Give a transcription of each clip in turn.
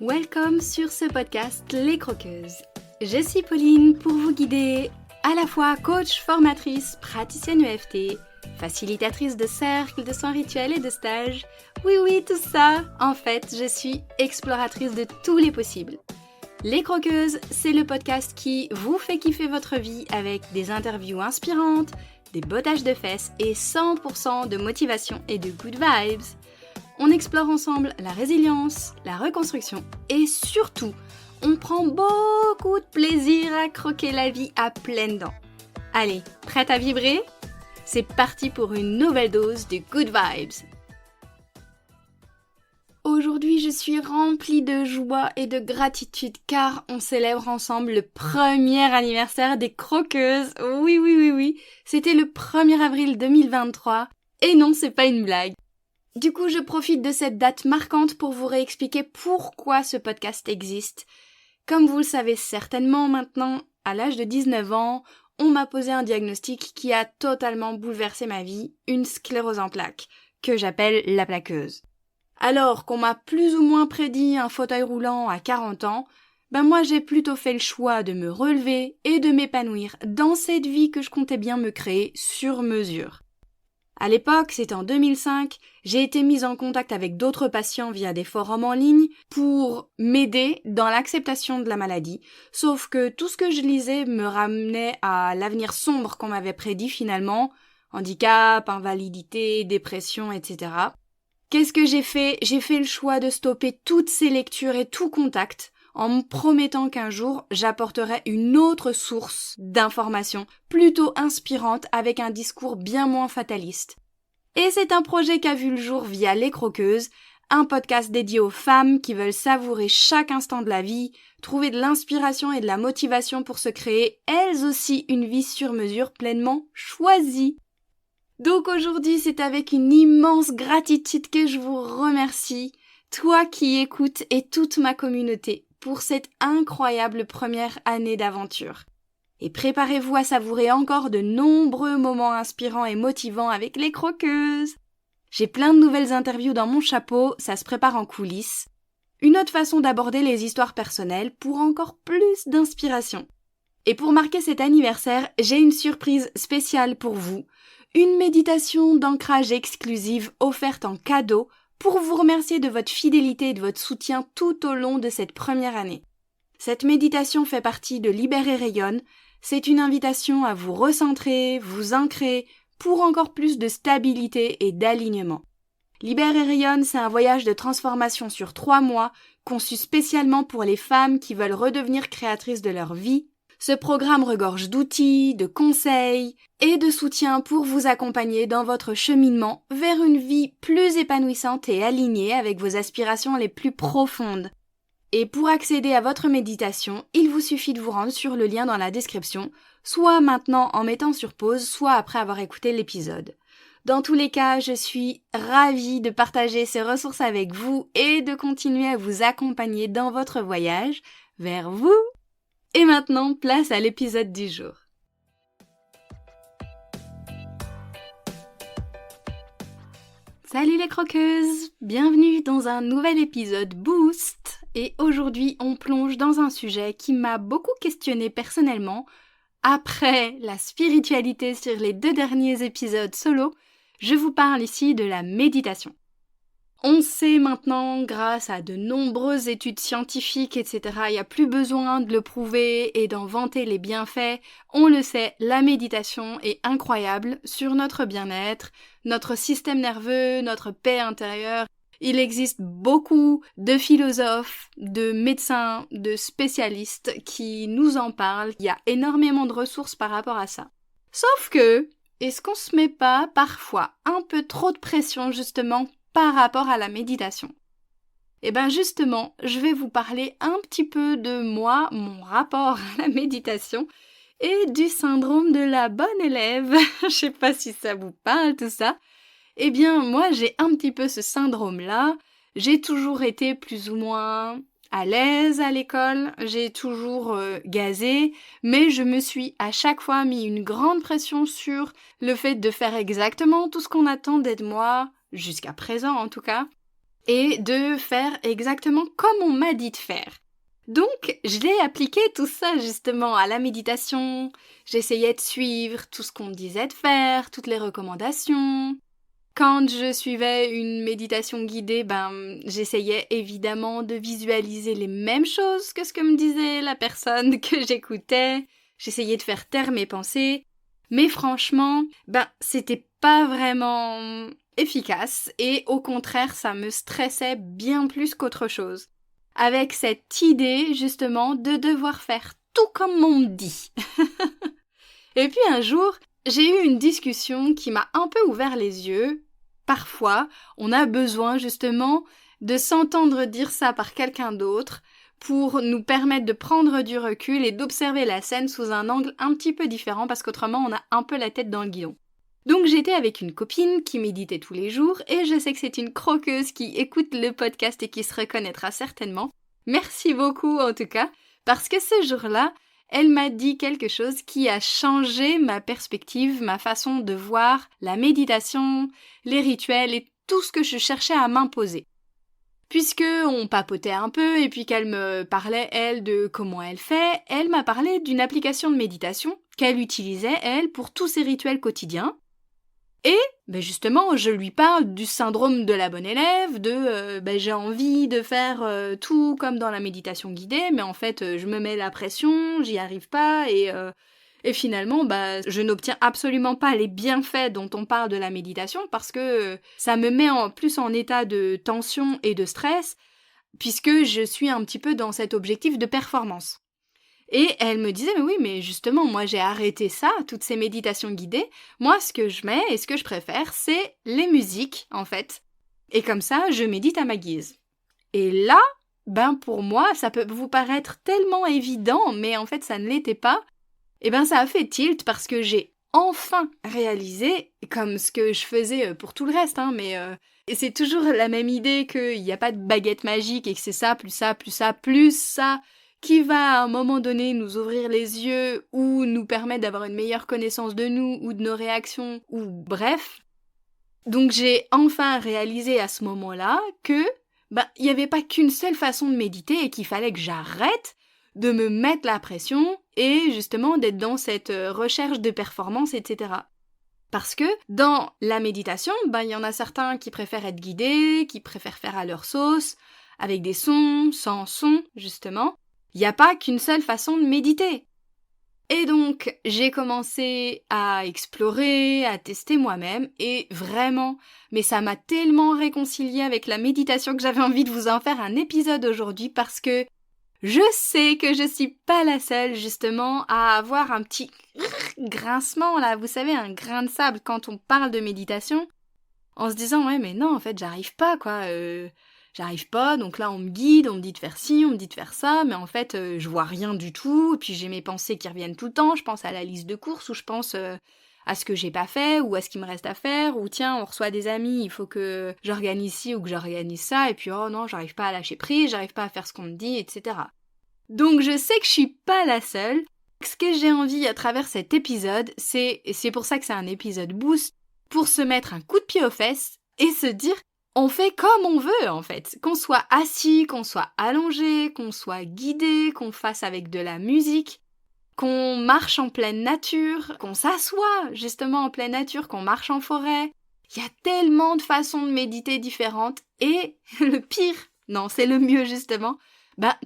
Welcome sur ce podcast Les Croqueuses. Je suis Pauline pour vous guider, à la fois coach, formatrice, praticienne EFT, facilitatrice de cercles, de soins rituels et de stages. Oui, tout ça. En fait, je suis exploratrice de tous les possibles. Les Croqueuses, c'est le podcast qui vous fait kiffer votre vie avec des interviews inspirantes, des bottages de fesses et 100% de motivation et de good vibes. On explore ensemble la résilience, la reconstruction et surtout, on prend beaucoup de plaisir à croquer la vie à pleines dents. Allez, prête à vibrer ? C'est parti pour une nouvelle dose de good vibes. Aujourd'hui, je suis remplie de joie et de gratitude car on célèbre ensemble le premier anniversaire des Croqueuses. Oui. C'était le 1er avril 2023 et non, c'est pas une blague. Du coup, je profite de cette date marquante pour vous réexpliquer pourquoi ce podcast existe. Comme vous le savez certainement maintenant, à l'âge de 19 ans, on m'a posé un diagnostic qui a totalement bouleversé ma vie, une sclérose en plaques, que j'appelle la plaqueuse. Alors qu'on m'a plus ou moins prédit un fauteuil roulant à 40 ans, moi j'ai plutôt fait le choix de me relever et de m'épanouir dans cette vie que je comptais bien me créer sur mesure. À l'époque, c'était en 2005, j'ai été mise en contact avec d'autres patients via des forums en ligne pour m'aider dans l'acceptation de la maladie, sauf que tout ce que je lisais me ramenait à l'avenir sombre qu'on m'avait prédit finalement, handicap, invalidité, dépression, etc. Qu'est-ce que j'ai fait ? J'ai fait le choix de stopper toutes ces lectures et tout contact en me promettant qu'un jour, j'apporterai une autre source d'informations plutôt inspirante avec un discours bien moins fataliste. Et c'est un projet qui a vu le jour via Les Croqueuses, un podcast dédié aux femmes qui veulent savourer chaque instant de la vie, trouver de l'inspiration et de la motivation pour se créer, elles aussi, une vie sur mesure pleinement choisie. Donc aujourd'hui, c'est avec une immense gratitude que je vous remercie, toi qui écoutes et toute ma communauté, pour cette incroyable première année d'aventure. Et préparez-vous à savourer encore de nombreux moments inspirants et motivants avec les croqueuses. J'ai plein de nouvelles interviews dans mon chapeau, ça se prépare en coulisses. Une autre façon d'aborder les histoires personnelles pour encore plus d'inspiration. Et pour marquer cet anniversaire, j'ai une surprise spéciale pour vous. Une méditation d'ancrage exclusive offerte en cadeau pour vous remercier de votre fidélité et de votre soutien tout au long de cette première année. Cette méditation fait partie de Libère et Rayonne. C'est une invitation à vous recentrer, vous ancrer pour encore plus de stabilité et d'alignement. Libère et Rayonne, c'est un voyage de transformation sur 3 mois conçu spécialement pour les femmes qui veulent redevenir créatrices de leur vie. Ce programme regorge d'outils, de conseils et de soutien pour vous accompagner dans votre cheminement vers une vie plus épanouissante et alignée avec vos aspirations les plus profondes. Et pour accéder à votre méditation, il vous suffit de vous rendre sur le lien dans la description, soit maintenant en mettant sur pause, soit après avoir écouté l'épisode. Dans tous les cas, je suis ravie de partager ces ressources avec vous et de continuer à vous accompagner dans votre voyage vers vous. Et maintenant, place à l'épisode du jour. Salut les croqueuses, bienvenue dans un nouvel épisode Boost. Et aujourd'hui, on plonge dans un sujet qui m'a beaucoup questionnée personnellement. Après la spiritualité sur les 2 derniers épisodes solo, je vous parle ici de la méditation. On sait maintenant, grâce à de nombreuses études scientifiques, etc., il n'y a plus besoin de le prouver et d'en vanter les bienfaits. On le sait, la méditation est incroyable sur notre bien-être, notre système nerveux, notre paix intérieure. Il existe beaucoup de philosophes, de médecins, de spécialistes qui nous en parlent. Il y a énormément de ressources par rapport à ça. Sauf que, est-ce qu'on se met pas parfois un peu trop de pression justement par rapport à la méditation? Et justement, je vais vous parler un petit peu de moi, mon rapport à la méditation et du syndrome de la bonne élève. Je sais pas si ça vous parle tout ça. Moi j'ai un petit peu ce syndrome-là. J'ai toujours été plus ou moins à l'aise à l'école, j'ai toujours gazé, mais je me suis à chaque fois mis une grande pression sur le fait de faire exactement tout ce qu'on attendait de moi, jusqu'à présent en tout cas. et de faire exactement comme on m'a dit de faire. Donc, je l'ai appliqué tout ça justement à la méditation, j'essayais de suivre tout ce qu'on me disait de faire, toutes les recommandations. Quand je suivais une méditation guidée, j'essayais évidemment de visualiser les mêmes choses que ce que me disait la personne que j'écoutais. J'essayais de faire taire mes pensées. Mais franchement, c'était pas vraiment efficace et au contraire, ça me stressait bien plus qu'autre chose. Avec cette idée, justement, de devoir faire tout comme on me dit. Et puis un jour, j'ai eu une discussion qui m'a un peu ouvert les yeux. Parfois, on a besoin justement de s'entendre dire ça par quelqu'un d'autre pour nous permettre de prendre du recul et d'observer la scène sous un angle un petit peu différent parce qu'autrement on a un peu la tête dans le guidon. Donc j'étais avec une copine qui méditait tous les jours et je sais que c'est une croqueuse qui écoute le podcast et qui se reconnaîtra certainement. Merci beaucoup en tout cas, parce que ce jour-là, elle m'a dit quelque chose qui a changé ma perspective, ma façon de voir la méditation, les rituels et tout ce que je cherchais à m'imposer. Puisque on papotait un peu et puis qu'elle me parlait, elle, de comment elle fait, elle m'a parlé d'une application de méditation qu'elle utilisait, elle, pour tous ses rituels quotidiens. Et, justement, je lui parle du syndrome de la bonne élève, j'ai envie de faire tout comme dans la méditation guidée, mais en fait, je me mets la pression, j'y arrive pas, et finalement, je n'obtiens absolument pas les bienfaits dont on parle de la méditation parce que ça me met plus en état de tension et de stress, puisque je suis un petit peu dans cet objectif de performance. Et elle me disait, mais oui, mais justement, moi j'ai arrêté ça, toutes ces méditations guidées. Moi, ce que je mets et ce que je préfère, c'est les musiques, en fait. Et comme ça, je médite à ma guise. Et là, pour moi, ça peut vous paraître tellement évident, mais en fait, ça ne l'était pas. Et ça a fait tilt parce que j'ai enfin réalisé, comme ce que je faisais pour tout le reste, et c'est toujours la même idée qu'il n'y a pas de baguette magique et que c'est ça, plus ça, plus ça, plus ça, qui va à un moment donné nous ouvrir les yeux ou nous permettre d'avoir une meilleure connaissance de nous ou de nos réactions, ou bref. Donc j'ai enfin réalisé à ce moment-là que il n'y avait pas qu'une seule façon de méditer et qu'il fallait que j'arrête de me mettre la pression et justement d'être dans cette recherche de performance, etc. Parce que dans la méditation, il y en a certains qui préfèrent être guidés, qui préfèrent faire à leur sauce, avec des sons, sans son, justement. Il n'y a pas qu'une seule façon de méditer. Et donc, j'ai commencé à explorer, à tester moi-même, et vraiment, mais ça m'a tellement réconciliée avec la méditation que j'avais envie de vous en faire un épisode aujourd'hui parce que je sais que je suis pas la seule, justement, à avoir un petit grincement, là, vous savez, un grain de sable quand on parle de méditation, en se disant, ouais, mais non, en fait, j'arrive pas, quoi, j'arrive pas, donc là, on me guide, on me dit de faire ci, on me dit de faire ça, mais en fait, je vois rien du tout, et puis j'ai mes pensées qui reviennent tout le temps, je pense à la liste de courses, ou je pense à ce que j'ai pas fait, ou à ce qui me reste à faire, ou tiens, on reçoit des amis, il faut que j'organise ci ou que j'organise ça, et puis oh non, j'arrive pas à lâcher prise, j'arrive pas à faire ce qu'on me dit, etc. Donc je sais que je suis pas la seule. Ce que j'ai envie à travers cet épisode, et c'est pour ça que c'est un épisode boost, pour se mettre un coup de pied aux fesses et se dire, on fait comme on veut en fait. Qu'on soit assis, qu'on soit allongé, qu'on soit guidé, qu'on fasse avec de la musique, qu'on marche en pleine nature, qu'on s'assoit justement en pleine nature, qu'on marche en forêt. Il y a tellement de façons de méditer différentes et le pire, non, c'est le mieux justement,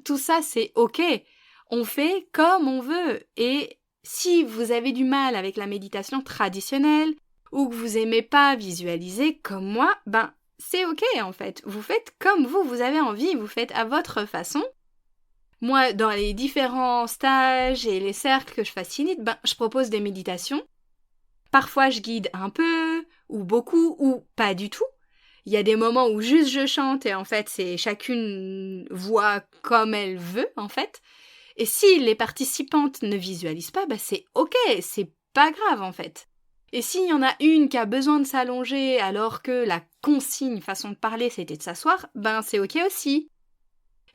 tout ça c'est ok. On fait comme on veut. Et si vous avez du mal avec la méditation traditionnelle ou que vous aimez pas visualiser comme moi, c'est ok en fait. Vous faites comme vous avez envie, vous faites à votre façon. Moi, dans les différents stages et les cercles que je facilite, je propose des méditations. Parfois, je guide un peu, ou beaucoup, ou pas du tout. Il y a des moments où juste je chante et en fait, c'est chacune voit comme elle veut, en fait. Et si les participantes ne visualisent pas, c'est ok, c'est pas grave, en fait. Et s'il y en a une qui a besoin de s'allonger alors que la consigne, façon de parler, c'était de s'asseoir, c'est ok aussi.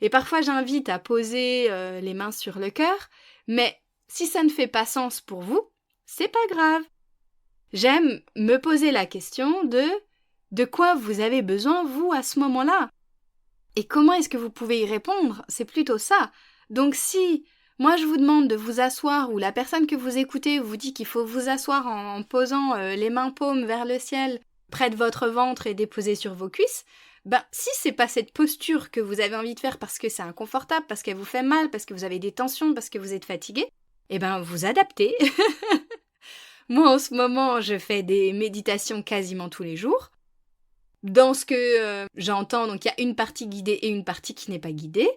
Et parfois j'invite à poser les mains sur le cœur, mais si ça ne fait pas sens pour vous, c'est pas grave. J'aime me poser la question de De quoi vous avez besoin, vous, à ce moment-là? Et comment est-ce que vous pouvez y répondre? C'est plutôt ça. Donc si moi je vous demande de vous asseoir, ou la personne que vous écoutez vous dit qu'il faut vous asseoir en posant les mains paumes vers le ciel, près de votre ventre et déposer sur vos cuisses, si c'est pas cette posture que vous avez envie de faire parce que c'est inconfortable, parce qu'elle vous fait mal, parce que vous avez des tensions, parce que vous êtes fatigué, vous adaptez. Moi, en ce moment, je fais des méditations quasiment tous les jours. Dans ce que j'entends, donc il y a une partie guidée et une partie qui n'est pas guidée.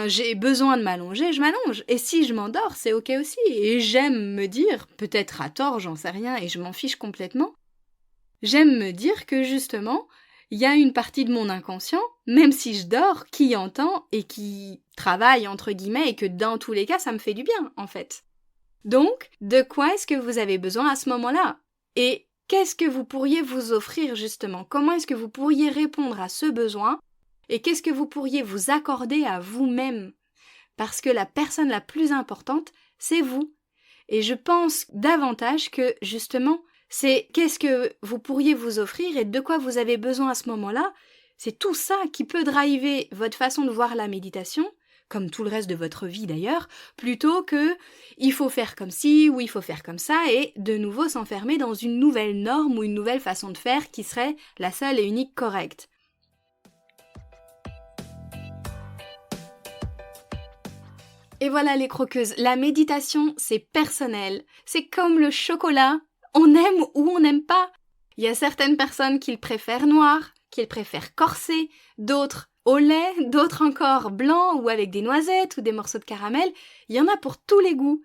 J'ai besoin de m'allonger, je m'allonge. Et si je m'endors, c'est ok aussi. Et j'aime me dire, peut-être à tort, j'en sais rien, et je m'en fiche complètement, j'aime me dire que justement, il y a une partie de mon inconscient, même si je dors, qui entend et qui travaille, entre guillemets, et que dans tous les cas, ça me fait du bien, en fait. Donc, de quoi est-ce que vous avez besoin à ce moment-là? Et qu'est-ce que vous pourriez vous offrir, justement? Comment est-ce que vous pourriez répondre à ce besoin? Et qu'est-ce que vous pourriez vous accorder à vous-même? Parce que la personne la plus importante, c'est vous. Et je pense davantage que, justement, c'est qu'est-ce que vous pourriez vous offrir et de quoi vous avez besoin à ce moment-là. C'est tout ça qui peut driver votre façon de voir la méditation, comme tout le reste de votre vie d'ailleurs, plutôt que il faut faire comme ci ou il faut faire comme ça et de nouveau s'enfermer dans une nouvelle norme ou une nouvelle façon de faire qui serait la seule et unique correcte. Et voilà les croqueuses, la méditation c'est personnel, c'est comme le chocolat, on aime ou on n'aime pas. Il y a certaines personnes qui le préfèrent noir, qui le préfèrent corsé, d'autres au lait, d'autres encore blanc ou avec des noisettes ou des morceaux de caramel, il y en a pour tous les goûts.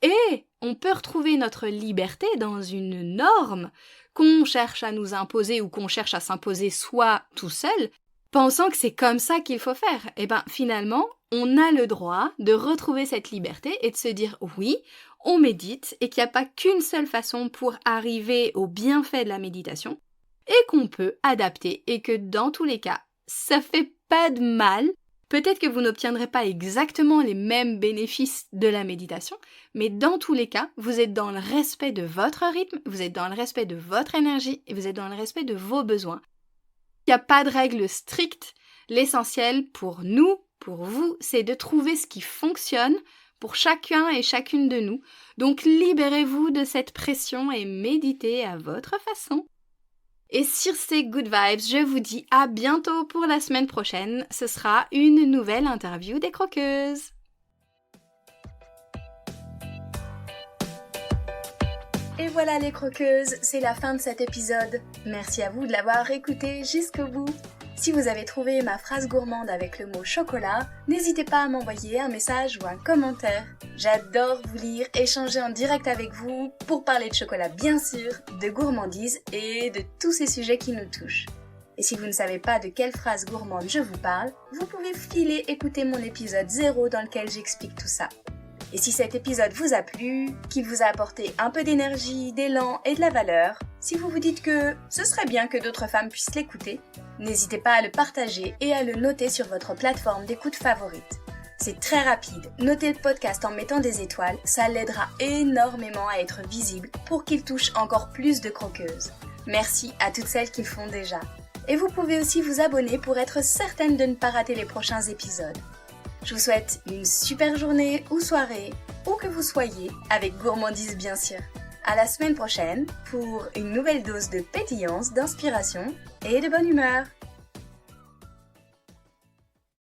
Et on peut retrouver notre liberté dans une norme qu'on cherche à nous imposer ou qu'on cherche à s'imposer soi tout seul, pensant que c'est comme ça qu'il faut faire. Finalement, on a le droit de retrouver cette liberté et de se dire oui, on médite et qu'il n'y a pas qu'une seule façon pour arriver au bienfait de la méditation et qu'on peut adapter et que dans tous les cas, ça fait pas de mal. Peut-être que vous n'obtiendrez pas exactement les mêmes bénéfices de la méditation, mais dans tous les cas, vous êtes dans le respect de votre rythme, vous êtes dans le respect de votre énergie et vous êtes dans le respect de vos besoins. Il n'y a pas de règle stricte. L'essentiel pour nous, pour vous, c'est de trouver ce qui fonctionne pour chacun et chacune de nous. Donc libérez-vous de cette pression et méditez à votre façon. Et sur ces good vibes, je vous dis à bientôt pour la semaine prochaine. Ce sera une nouvelle interview des croqueuses. Et voilà les croqueuses, c'est la fin de cet épisode. Merci à vous de l'avoir écouté jusqu'au bout. Si vous avez trouvé ma phrase gourmande avec le mot chocolat, n'hésitez pas à m'envoyer un message ou un commentaire. J'adore vous lire, échanger en direct avec vous pour parler de chocolat bien sûr, de gourmandise et de tous ces sujets qui nous touchent. Et si vous ne savez pas de quelle phrase gourmande je vous parle, vous pouvez filer écouter mon épisode 0 dans lequel j'explique tout ça. Et si cet épisode vous a plu, qu'il vous a apporté un peu d'énergie, d'élan et de la valeur, si vous vous dites que ce serait bien que d'autres femmes puissent l'écouter, n'hésitez pas à le partager et à le noter sur votre plateforme d'écoute favorite. C'est très rapide, notez le podcast en mettant des étoiles, ça l'aidera énormément à être visible pour qu'il touche encore plus de croqueuses. Merci à toutes celles qui le font déjà. Et vous pouvez aussi vous abonner pour être certaine de ne pas rater les prochains épisodes. Je vous souhaite une super journée ou soirée, où que vous soyez, avec gourmandise bien sûr. À la semaine prochaine pour une nouvelle dose de pétillance, d'inspiration et de bonne humeur.